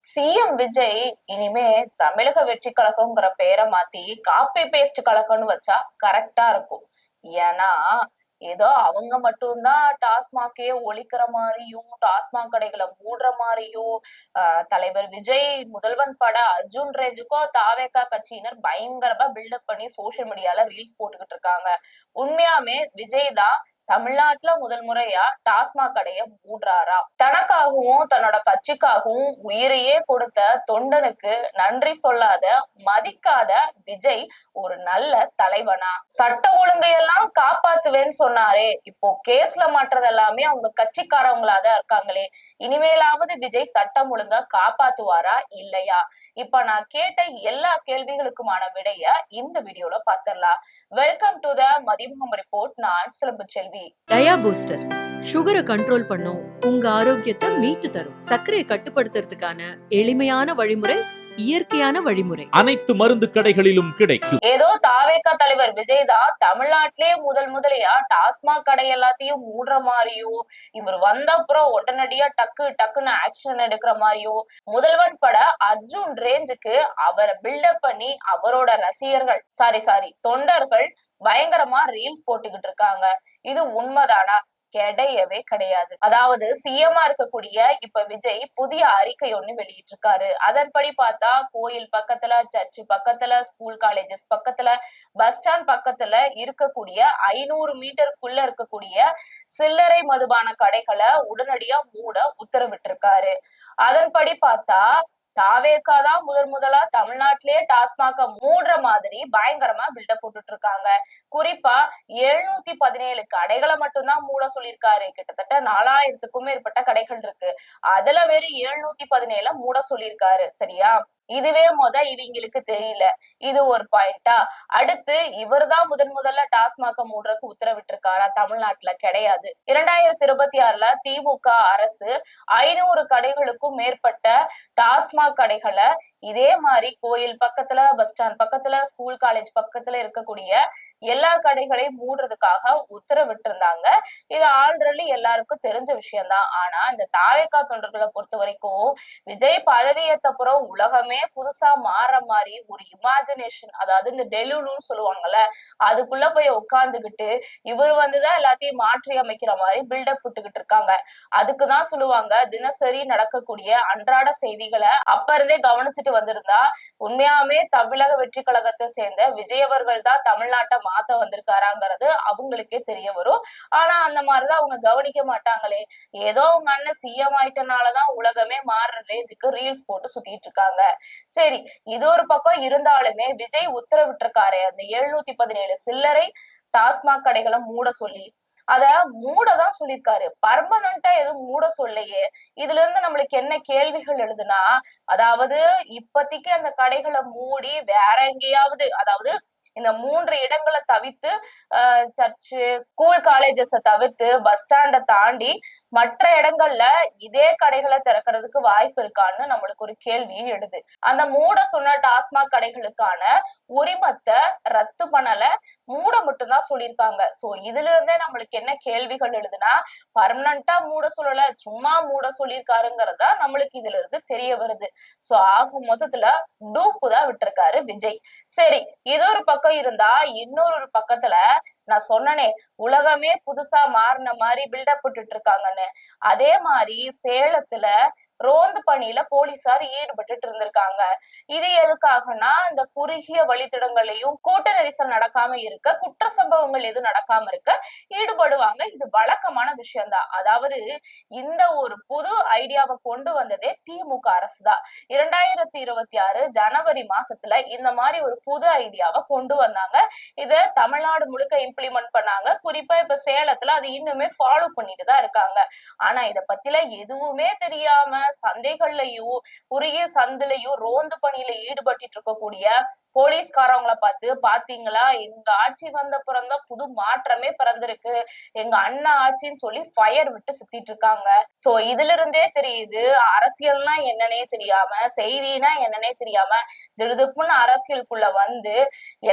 CM Vijay இனிமே தமிழக வெற்றி கழகம்ங்கிற பேரை மாத்தி காப்பி பேஸ்ட் கழகம்னு வச்சா கரெக்டா இருக்கும். ஏன்னா ஏதோ அவங்க மட்டும்தான் டாஸ்மாகே ஒழிக்கிற மாதிரியும் டாஸ்மாக் கடைகளை மூடுற மாதிரியும் தலைவர் விஜய் முதல்வன் பட அர்ஜுன் ரேஜுக்கும் தாவேகா கட்சியினர் பயங்கரமா பில்டப் பண்ணி சோசியல் மீடியால ரீல்ஸ் போட்டுக்கிட்டு இருக்காங்க. உண்மையாமே விஜய் தான் தமிழ்நாட்டுல முதல் முறையா டாஸ்மாக் கடைய மூடுறாரா? தனக்காகவும் தன்னோட கட்சிக்காகவும் உயிரையே கொடுத்த தொண்டனுக்கு நன்றி சொல்லாத மதிக்காத விஜய் ஒரு நல்ல தலைவனா? சட்ட ஒழுங்கையெல்லாம் காப்பாத்துவேன்னு சொன்னாரே, இப்போ கேஸ்ல மாற்றது எல்லாமே அவங்க கட்சிக்காரவங்களாதான் இருக்காங்களே. இனிமேலாவது விஜய் சட்டம் ஒழுங்கா காப்பாத்துவாரா இல்லையா? இப்ப நான் கேட்ட எல்லா கேள்விகளுக்குமான விடைய இந்த வீடியோல பாத்திரலாம். Welcome to the Mathimugam report. நான் சிலம்பு செல்வி. டயா பூஸ்டர் சுகரை கண்ட்ரோல் பண்ணும், உங்க ஆரோக்கியத்தை மீட்டு தரும். சர்க்கரையை கட்டுப்படுத்துறதுக்கான எளிமையான வழிமுறை, இயற்கையான வழிமுறை. அனைத்து மருந்து கடைகளிலும் கிடைக்கும். ஏதோ தாவேகா தலைவர் விஜய் தான் தமிழ்நாட்டிலே முதலியா டாஸ்மாக் கடை எல்லாத்தையும் மூடுற மாதிரியும், இவர் வந்த அப்புறம் உடனடியா டக்குன்னு ஆக்ஷன் எடுக்கிற மாதிரியும், முதல்வன் பட அர்ஜுன் ரேஞ்சுக்கு அவரை பில்டப் பண்ணி அவரோட ரசிகர்கள் சாரி தொண்டர்கள் பயங்கரமா ரீல்ஸ் போட்டுக்கிட்டு இருக்காங்க. இது உண்மைதானா? கிடையவே கிடையாது. அதாவது சிஎம்மா இருக்கக்கூடிய இப்ப விஜய் புதிய அறிக்கை ஒண்ணு வெளியிட்டு இருக்காரு. அதன்படி பார்த்தா கோயில் பக்கத்துல, சர்ச்சு பக்கத்துல, ஸ்கூல் காலேஜஸ் பக்கத்துல, பஸ் ஸ்டாண்ட் பக்கத்துல இருக்கக்கூடிய 500 மீட்டருக்குள்ள இருக்கக்கூடிய சில்லறை மதுபான கடைகளை உடனடியா மூட உத்தரவிட்டிருக்காரு. அதன்படி பார்த்தா தாவேகா தான் முதலா தமிழ்நாட்டிலேயே டாஸ்மாக மூடுற மாதிரி பயங்கரமா பில்டப் போட்டுட்டு இருக்காங்க. குறிப்பா 717 கடைகளை மட்டும்தான் மூட சொல்லியிருக்காரு. கிட்டத்தட்ட 4000க்கும் மேற்பட்ட கடைகள் இருக்கு. அதுல வெறும் 717 மூட சொல்லியிருக்காரு. சரியா? இதுவே இவங்களுக்கு தெரியல. இது ஒரு பாயிண்டா? அடுத்து இவர் தான் முதல்ல டாஸ்மாக மூடுறதுக்கு உத்தரவிட்டு இருக்காரா? தமிழ்நாட்டுல கிடையாது. 2026ல திமுக அரசு 500 கடைகளுக்கும் மேற்பட்ட டாஸ்மாக் கடைகளை இதே மாதிரி கோயில் பக்கத்துல, பஸ் ஸ்டாண்ட் பக்கத்துல, ஸ்கூல் காலேஜ் பக்கத்துல இருக்கக்கூடிய எல்லா கடைகளையும் மூடுறதுக்காக உத்தரவிட்டு இருந்தாங்க. இது ஆல்ரெடி எல்லாருக்கும் தெரிஞ்ச விஷயம்தான். ஆனா இந்த தாவேகா தொண்டர்களை பொறுத்த வரைக்கும் விஜய் பதவியேற்றப்புறம் உலகமே புதுசா மாற மாதிரி ஒரு இமேஜினேஷன், அதாவது இந்த டெலுலுன்னு சொல்லுவாங்கல்ல, அதுக்குள்ள போய் உட்கார்ந்துகிட்டு இவர் வந்துதான் எல்லாத்தையும் மாற்றி அமைக்கிற மாதிரி பில்டப் விட்டுக்கிட்டு இருக்காங்க. அதுக்குதான் சொல்லுவாங்க, தினசரி நடக்கக்கூடிய அன்றாட செய்திகளை அப்ப இருந்தே கவனிச்சுட்டு வந்திருந்தா உண்மையாவே தமிழக வெற்றி கழகத்தை சேர்ந்த விஜய் அவர்கள் தான் தமிழ்நாட்டை மாத்த வந்திருக்காராங்கிறது அவங்களுக்கே தெரிய வரும். ஆனா அந்த மாதிரிதான் அவங்க கவனிக்க மாட்டாங்களே. ஏதோ அவங்க அண்ணன் சிஎம் ஆயிட்டனாலதான் உலகமே மாறுற ரேஞ்சுக்கு ரீல்ஸ் போட்டு சுத்திட்டு இருக்காங்க. சரி, இது ஒரு பக்கம் இருந்தாலுமே விஜய் உத்தரவிட்டிருக்காரு அந்த 717 சில்லறை டாஸ்மாக் கடைகளை மூட சொல்லி. அத மூடதான் சொல்லியிருக்காரு, பர்மனண்டா எதுவும் மூட சொல்லையே. இதுல இருந்து நம்மளுக்கு என்ன கேள்விகள் எழுதுனா, அதாவது இப்பத்திக்கு அந்த கடைகளை மூடி வேற எங்கேயாவது, அதாவது இந்த 3 இடங்களை தவிர்த்து சர்ச்சு, ஸ்கூல் காலேஜஸ தவிர்த்து பஸ் ஸ்டாண்டை தாண்டி மற்ற இடங்கள்ல இதே கடைகளை திறக்கிறதுக்கு வாய்ப்பு இருக்கான்னு நம்மளுக்கு ஒரு கேள்வி எழுது. அந்த மூட சொன்ன டாஸ்மாக் கடைகளுக்கான உரிமத்தை ரத்து பண்ணல, மூட மட்டும்தான் சொல்லியிருக்காங்க. சோ இதுல இருந்தே நம்மளுக்கு என்ன கேள்விகள் எழுதுனா, பர்மனண்டா மூட சொல்லல, சும்மா மூட சொல்லியிருக்காருங்கிறதா நம்மளுக்கு இதுல இருந்து தெரிய வருது. சோ ஆக மொத்தத்துல டூப்பு தான் விட்டுருக்காரு விஜய். சரி, இது ஒரு பக்கம் இருந்தா இன்னொரு பக்கத்துல நான் சொன்னனே, உலகமே புதுசா மாறின மாதிரி பில்டப் போட்டுட்டு இருக்காங்கன்னு. அதே மாதிரி சேலத்துல ரோந்து பணியில போலீசார் ஈடுபட்டு இருந்திருக்காங்க. இது எதுக்காகனா, இந்த குறுகிய வழித்தடங்களையும் கூட்ட நெரிசல் நடக்காம இருக்க, குற்ற சம்பவங்கள் எதுவும் நடக்காம இருக்க ஈடுபடுவாங்க. இது வழக்கமான விஷயம்தான். அதாவது இந்த ஒரு புது ஐடியாவை கொண்டு வந்ததே திமுக அரசு தான். 2026 ஜனவரி மாசத்துல இந்த மாதிரி ஒரு புது ஐடியாவை கொண்டு வந்தாங்க. இத தமிழ்நாடு முழுக்க இம்ப்ளிமெண்ட் பண்ணாங்க. குறிப்பா இப்ப சேலத்துல அது இன்னுமே ஃபாலோ பண்ணிட்டு தான் இருக்காங்க. ஆனா இத பத்தில எதுவுமே தெரியாம சந்தைகள்லயும் குறுகிய சந்திலையும் ரோந்து பணியில ஈடுபட்டு இருக்கக்கூடிய போலீஸ்காரவங்களை பார்த்து, பாத்தீங்களா எங்க ஆட்சி வந்த பிறந்தான் புது மாற்றமே பிறந்திருக்கு, எங்க அண்ணா ஆட்சின்னு சொல்லி ஃபயர் விட்டு சுத்திட்டு இருக்காங்க. சோ இதுல இருந்தே தெரியுது, அரசியல்னா என்னன்னே தெரியாம, செய்தினா என்னன்னே தெரியாம திடுதுப்புன்னு அரசியலுக்குள்ள வந்து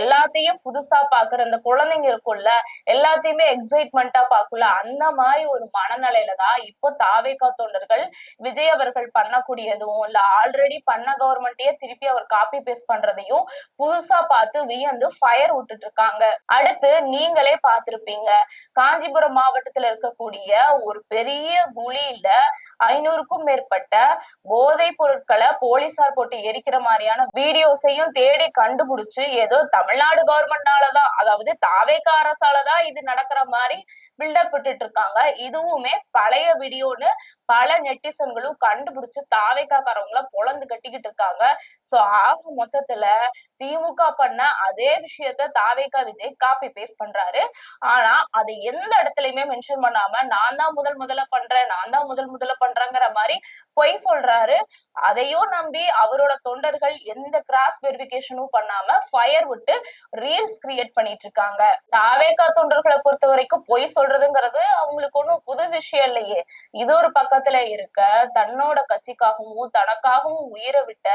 எல்லாத்தையும் புதுசா பாக்குற அந்த குழந்தைங்க இருக்கும்ல, எல்லாத்தையுமே எக்ஸைட்மெண்டா பாக்கும்ல, அந்த மாதிரி ஒரு மனநிலையில தான் இப்போ தாவேகா தொண்டர்கள் விஜய் அவர்கள் பண்ணக்கூடியதும் இல்ல ஆல்ரெடி பண்ண கவர்மெண்ட்டையே திருப்பி அவர் காப்பி பேஸ்ட் பண்றதையும் புதுசா பார்த்து வியந்து ஃபயர் விட்டுட்டு இருக்காங்க. அடுத்து நீங்களே பார்த்திருப்பீங்க, காஞ்சிபுரம் மாவட்டத்துல இருக்கக்கூடிய ஒரு பெரிய குழியில 500க்கும் மேற்பட்ட போதை பொருட்களை போலீசார் போட்டு எரிக்கிற மாதிரியான வீடியோஸையும் தேடி கண்டுபிடிச்சு ஏதோ தமிழ்நாடு கவர்மெண்டாலதான், அதாவது தாவேகா அரசாலதான் இது நடக்கிற மாதிரி பில்டப் விட்டுட்டு இருக்காங்க. இதுவுமே பழைய வீடியோன்னு பல நெட்டிசன்களும் கண்டுபிடிச்சு தாவேகா காரவங்கள பொழந்து கட்டிக்கிட்டு இருக்காங்க. சோ ஆக மொத்தத்துல திமுக பண்ண அதே விஷயத்த தாவேகா விஜய் காப்பி பேஸ்ட் பண்றாரு. ஆனா அதை எந்த இடத்துலயுமே மென்ஷன் பண்ணாம நான் தான் முதல்ல பண்றேன், நான் தான் முதல்ல பண்றேங்கிற மாதிரி பொய் சொல்றாரு. அதையும் நம்பி அவரோட தொண்டர்கள் எந்த கிராஸ் வெரிஃபிகேஷனும் பண்ணாம ஃபயர் விட்டு ரீல்ஸ் கிரியேட் பண்ணிட்டு இருக்காங்க. தாவேகா தொண்டர்களை பொறுத்த வரைக்கும் பொய் சொல்றதுங்கிறது அவங்களுக்கு ஒன்றும் புது விஷயம் இல்லையே. இது ஒரு பக்கத்துல இருக்க தன்னோட கட்சிக்காகவும் தனக்காகவும் உயிரை விட்ட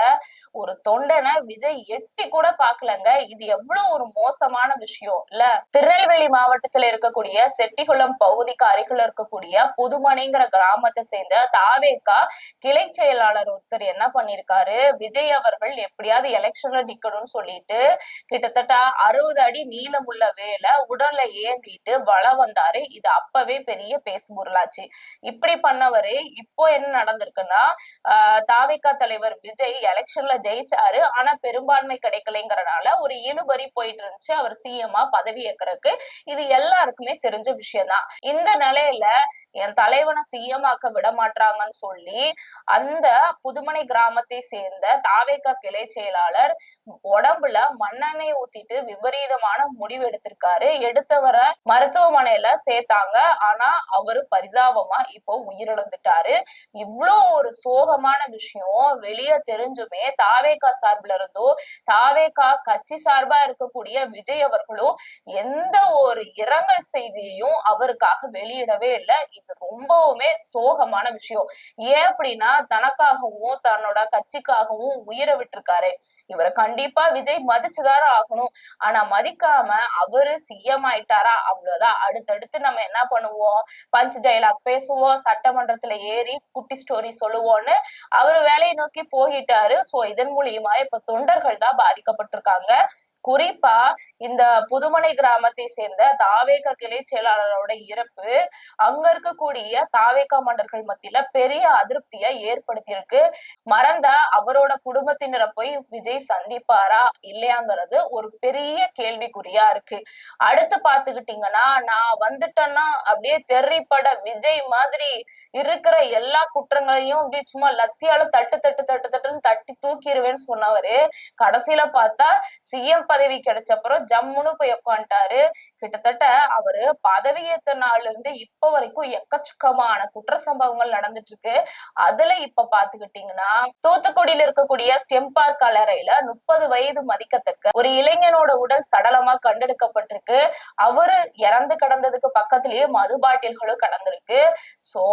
ஒரு தொண்டனை விஜய் எட்டி கூட பாக்கலங்க. இது எவ்வளவு ஒரு மோசமான விஷயம் இல்ல. திருநெல்வேலி மாவட்டத்துல இருக்கக்கூடிய செட்டிகுளம் பகுதிக்கு அருகில் இருக்கக்கூடிய புதுமனைங்கிற கிராமத்தை சேர்ந்த தாவேகா கிளை செயலாளர் ஒருத்தர் என்ன பண்ணிருக்காரு, விஜய் அவர்கள் எப்படியாவது எலெக்ஷன்ல நிக்கணும்னு சொல்லிட்டு கிட்டத்தட்ட 60 அடி நீளமுள்ள வேலை உடல்ல ஏந்திட்டு வளம் வந்தாரு. இது அப்பவே பெரிய பேசுபொருளாச்சு. இப்படி பண்ணவரு இப்போ என்ன நடந்திருக்குன்னா, தாவேகா தலைவர் விஜய் எலெக்ஷன்ல ஜெயிச்சாரு, ஆனா பெரும்பான்மை கிடைக்கலைங்கிறனால ஒரு இழுபறி போயிட்டு இருந்துச்சு அவர் சிஎம்ஆ பதவி ஏற்கிறதுக்கு. இது எல்லாருக்குமே தெரிஞ்ச விஷயம்தான். இந்த நிலையில என் தலைவனை சிஎம் ஆக்க விட மாட்டாங்கன்னு சொல்லி அந்த புதுமனை கிராமத்தை சேர்ந்த தாவேகா கிளை செயலாளர் உடம்புல மண்ணெண்ணெய் ஊத்திட்டு விபரீதமான முடிவு எடுத்திருக்காரு. எடுத்தவரை மருத்துவமனையில சேர்த்தாங்க. ஆனா அவரு பரிதாபமா இப்போ உயிரிழந்துட்டாரு. இவ்வளோ ஒரு சோகமான விஷயம் வெளியே தெரிஞ்சுமே தாவேகா சார்பில் இருந்தோ தாவேகா கட்சி சார்பா இருக்கக்கூடிய விஜய் அவர்களும் எந்த ஒரு இரங்கல் செய்தியையும் அவருக்காக வெளியிடவே இல்லை. இது ரொம்பவுமே சோகமான விஷயம். ஏன் அப்படின்னா தனக்காகவும் தன்னோட கட்சிக்காகவும் உயிரை விட்டுருக்காரு. இவரை கண்டிப்பா விஜய் மதிச்சுதான ஆகணும். ஆனா மதிக்காம அவரு சிஎம் ஆயிட்டாரா, அவ்வளவுதான். அடுத்தடுத்து நம்ம என்ன பண்ணுவோம், பஞ்ச் டைலாக் பேசுவோம், சட்டமன்றத்துல ஏறி குட்டி ஸ்டோரி சொல்லுவோம்னு அவரு வேலையை நோக்கி போயிட்டாரு. சோ இதன் மூலியமா இப்ப தொண்டர்கள் தான் பாதிக்கப்பட்டிருக்காங்க. குறிப்பா இந்த புதுமனை கிராமத்தை சேர்ந்த தாவேகா கிளை செயலாளரோட இறப்பு அங்க இருக்கக்கூடிய தாவேகா மண்டர்கள் மத்தியில பெரிய அதிருப்தியை ஏற்படுத்தியிருக்கு. மறந்த அவரோட குடும்பத்தினரை போய் விஜய் சந்திப்பாரா இல்லையாங்கிறது ஒரு பெரிய கேள்விக்குறியா இருக்கு. அடுத்து பாத்துக்கிட்டீங்கன்னா, நான் வந்துட்டேன்னா அப்படியே தெரிப்பட விஜய் மாதிரி இருக்கிற எல்லா குற்றங்களையும் அப்படியே சும்மா லத்தியால தட்டுன்னு தட்டி தூக்கிடுவேன்னு சொன்னவரு கடைசியில பார்த்தா சிஎம் பதவி கிடைச்சப்பறம் ஜம்முன்னு போய் உட்காந்துட்டாரு. கிட்டத்தட்ட அவரு பதவி ஏத்த நாள்ல இருந்து இப்ப வரைக்கும் எக்கச்சக்கமான குற்ற சம்பவங்கள் நடந்துட்டு இருக்கு. அதுல இப்ப பாத்துக்கிட்டீங்கன்னா, தூத்துக்குடியில இருக்கக்கூடிய ஸ்டெம் பார்க் கல்லறையில 30 வயது மதிக்கத்தக்க ஒரு இளைஞனோட உடல் சடலமா கண்டெடுக்கப்பட்டிருக்கு. அவரு இறந்து கிடந்ததுக்கு பக்கத்திலேயே மது பாட்டில்களும் கடந்திருக்கு. சோ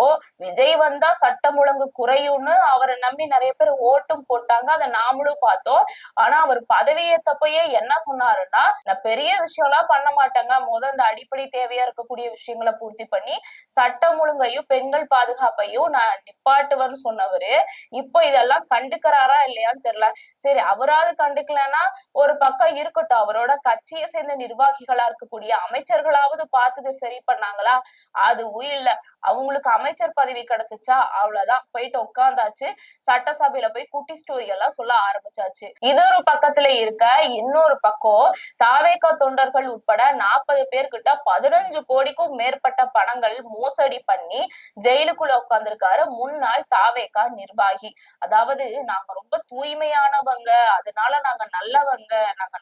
விஜய் வந்தா சட்டம் ஒழுங்கு குறையும்னு அவரை நம்பி நிறைய பேர் ஓட்டும் போட்டாங்க. அதை நாமளும் பார்த்தோம். ஆனா அவர் பதவி ஏத்தப்பயே என்ன சொன்னாருன்னா, நான் பெரிய விஷயம் எல்லாம் பண்ண மாட்டேங்க, இந்த அடிப்படை தேவையா இருக்கக்கூடிய விஷயங்களை பூர்த்தி பண்ணி சட்டம் ஒழுங்கையும் பெண்கள் பாதுகாப்பையும் நான் நிப்பாட்டுவேன்னு சொன்னவரு இப்போ இதெல்லாம் கண்டுக்கிறாரா இல்லையான்னு தெரியல. சரி, அவராது கண்டுக்கலன்னா ஒரு பக்கம் இருக்கட்டும், அவரோட கட்சியை சேர்ந்த நிர்வாகிகளா இருக்கக்கூடிய அமைச்சர்களாவது பார்த்தது சரி பண்ணாங்களா? அதுவும் இல்ல. அவங்களுக்கு அமைச்சர் பதவி கிடைச்சிச்சா, அவ்வளவுதான், போயிட்டு உட்கார்ந்தாச்சு, சட்டசபையில போய் குட்டி ஸ்டோரி எல்லாம் சொல்ல ஆரம்பிச்சாச்சு. இது ஒரு பக்கத்துல இருக்க, இன்னொரு பக்கம் தாவேகா தொண்டர்கள் உட்பட 40 பேர்கிட்ட 15 கோடிக்கும் மேற்பட்ட பணங்கள் மோசடி பண்ணி ஜெயிலுக்குள்ள உட்கார்ந்திருக்காரு முன்னாள் தாவேகா நிர்வாகி. அதாவது நாங்க ரொம்ப தூய்மையானவங்க, அதனால நாங்க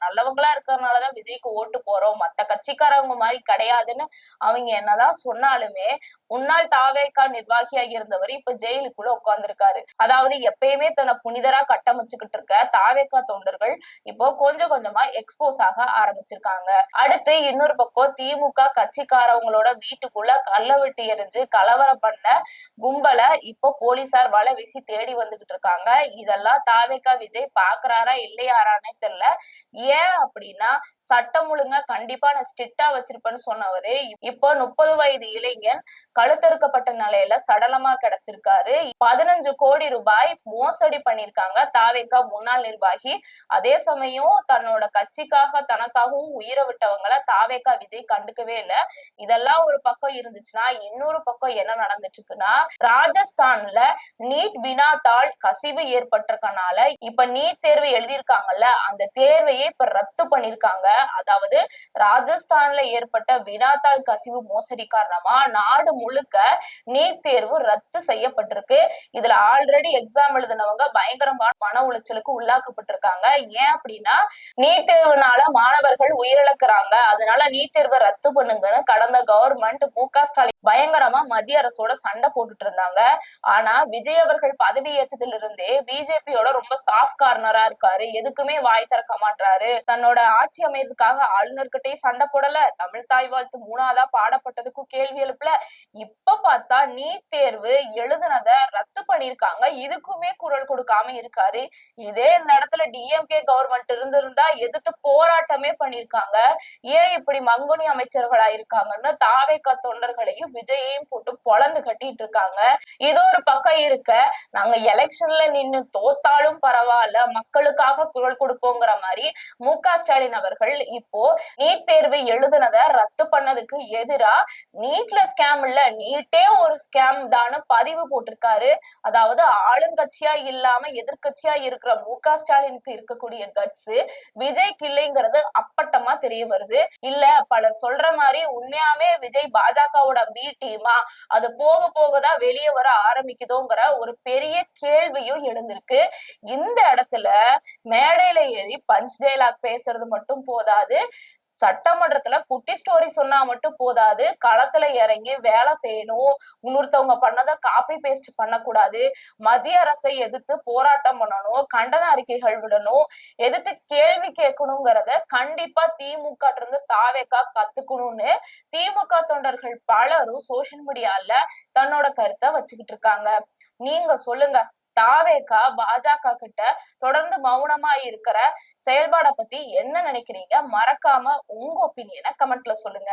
நல்லவங்களா இருக்கிறதுனாலதான் விஜய்க்கு ஓட்டு போறோம், மத்த கட்சிக்காரவங்க மாதிரி கிடையாதுன்னு அவங்க என்னதான் சொன்னாலுமே முன்னாள் தாவேகா நிர்வாகியா இருந்தவர் இப்ப ஜெயிலுக்குள்ள உட்கார்ந்திருக்காரு. அதாவது எப்பயுமே தன்னை புனிதரா கட்டமைச்சுக்கிட்டு இருக்க தாவேகா தொண்டர்கள் இப்போ கொஞ்சம் கொஞ்சமா எக்ஸ்போஸ் ஆக ஆரம்பிச்சிருக்காங்க. அடுத்து இன்னொரு பக்கம் திமுக கட்சிக்காரவங்களோட வீட்டுக்குள்ள கள்ள வெட்டி எரிஞ்சு கலவரம் பண்ண கும்பல இப்போ போலீசார் வலை வீசி தேடி வந்துகிட்டு இருக்காங்க. இதெல்லாம் தாவேகா விஜய் பாக்குறாரா இல்லையாரானே தெரியல. ஏன் அப்படின்னா சட்டம் ஒழுங்கா கண்டிப்பா நான் ஸ்ட்ரிக்டா வச்சிருப்பேன்னு சொன்னவரு இப்போ 30 வயது இளைஞன் கழுத்தறுக்கப்பட்ட நிலையில சடலமா கிடைச்சிருக்காரு. 15 கோடி ரூபாய் மோசடி பண்ணிருக்காங்க தாவேகா முன்னாள் நிர்வாகி. அதே சமயம் தன்னோட கட்சிக்காக தனக்காகவும் உயிரை விட்டவங்களை தாவேகா விஜய் கண்டுக்கவே இல்லை. இதெல்லாம் ஒரு பக்கம் இருந்துச்சுன்னா இன்னொரு பக்கம் என்ன நடந்துட்டு இருக்குன்னா ராஜஸ்தான்ல நீட் வினாத்தாள் கசிவு ஏற்பட்டிருக்கனால இப்ப நீட் தேர்வு எழுதியிருக்காங்கல்ல அந்த தேர்வையே இப்ப ரத்து பண்ணிருக்காங்க. அதாவது ராஜஸ்தான்ல ஏற்பட்ட வினாத்தாள் கசிவு மோசடி காரணமா நாடு முழுக்க நீட் தேர்வு ரத்து செய்யப்பட்டிருக்கு. இதுல ஆல்ரெடி எக்ஸாம் எழுதினவங்க பயங்கரமான மன உளைச்சலுக்கு உள்ளாக்கப்பட்டிருக்காங்க. ஏன் அப்படின்னா நீட் தேர்வுனால மாணவர்கள் உயிரிழக்கிறாங்க, அதனால நீட் தேர்வை ரத்து பண்ணுங்கன்னு கடந்த கவர்மெண்ட் மு.க. ஸ்டாலின் பயங்கரமா மத்திய அரசோட சண்டை போட்டுட்டு இருந்தாங்க. ஆனா விஜய் அவர்கள் பதவி ஏற்றதுல இருந்தே பிஜேபியோட ரொம்ப சாஃப்ட் கார்னரா இருக்காரு. எதுக்குமே வாய் திறக்க மாட்டாரு. தன்னோட ஆட்சி அமைறதுக்காக ஆளுநர்கிட்டே சண்டை போடல, தமிழ் தாய் வாழ்த்து 3ஆவதா பாடப்பட்டதுக்கும் கேள்வி எழுப்பல. இப்ப பார்த்தா நீட் தேர்வு எழுதுனத ரத்து பண்ணிருக்காங்க, இதுக்குமே குரல் கொடுக்காம இருக்காரு. இதே இந்த இடத்துல டிஎம்கே கவர்மெண்ட் இருந்திருந்தா எதிர்த்து போராட்டமே பண்ணிருக்காங்க. ஏன் இப்படி மங்குனி அமைச்சர்களா இருக்காங்கன்னு தாவேகா தொண்டர்களையும் விஜயையும் போட்டு பொளந்து கட்டிட்டு இருக்காங்க. இது ஒரு பக்கம் இருக்க, நாங்க எலெக்ஷன்ல நின்னு தோத்தாலும் பரவாயில்ல மக்களுக்காக குரல் கொடுப்போங்கிற மாதிரி மு.க. ஸ்டாலின் அவர்கள் இப்போ நீட் தேர்வு எழுதுனத ரத்து பண்ணதுக்கு எதிரா நீட்ல ஸ்கேம் இல்ல நீட்டே ஒரு ஸ்கேம் தான்னு பதிவு போட்டிருக்காரு. அதாவது ஆளுங்கட்சியா இல்லாம எதிர்கட்சியா இருக்கிற மு.க. ஸ்டாலினுக்கு இருக்கக்கூடிய கட்ஸ் விஜய்க்கு இல்லைங்கிறது அப்பட்டமா தெரிய வருது. இல்ல பலர் சொல்ற மாதிரி உண்மையாவே விஜய் பாஜகவோட பி டீமா, அது போக போகதான் வெளியே வர ஆரம்பிக்குதோங்கிற ஒரு பெரிய கேள்வியும் எழுந்திருக்கு. இந்த இடத்துல மேடையில ஏறி பஞ்ச் டைலாக் பேசுறது மட்டும் போதாது, சட்டமன்றத்துல குட்டி ஸ்டோரி சொன்னா மட்டும் போதாது, களத்துல இறங்கி வேலை செய்யணும். இன்னொருத்தவங்க பண்ணதை காப்பி பேஸ்ட் பண்ணக்கூடாது. மத்திய அரசை எதிர்த்து போராட்டம் பண்ணணும், கண்டன அறிக்கைகள் விடணும், எதிர்த்து கேள்வி கேட்கணுங்கிறத கண்டிப்பா திமுக இருந்து தாவேகா கத்துக்கணும்னு திமுக தொண்டர்கள் பலரும் சோசியல் மீடியால தன்னோட கருத்தை வச்சுக்கிட்டு இருக்காங்க. நீங்க சொல்லுங்க, தாவேகா பாஜக கிட்ட தொடர்ந்து மௌனமா இருக்கிற செயல்பாட பத்தி என்ன நினைக்கிறீங்க? மறக்காம உங்க ஒப்பீனியனை கமெண்ட்ல சொல்லுங்க.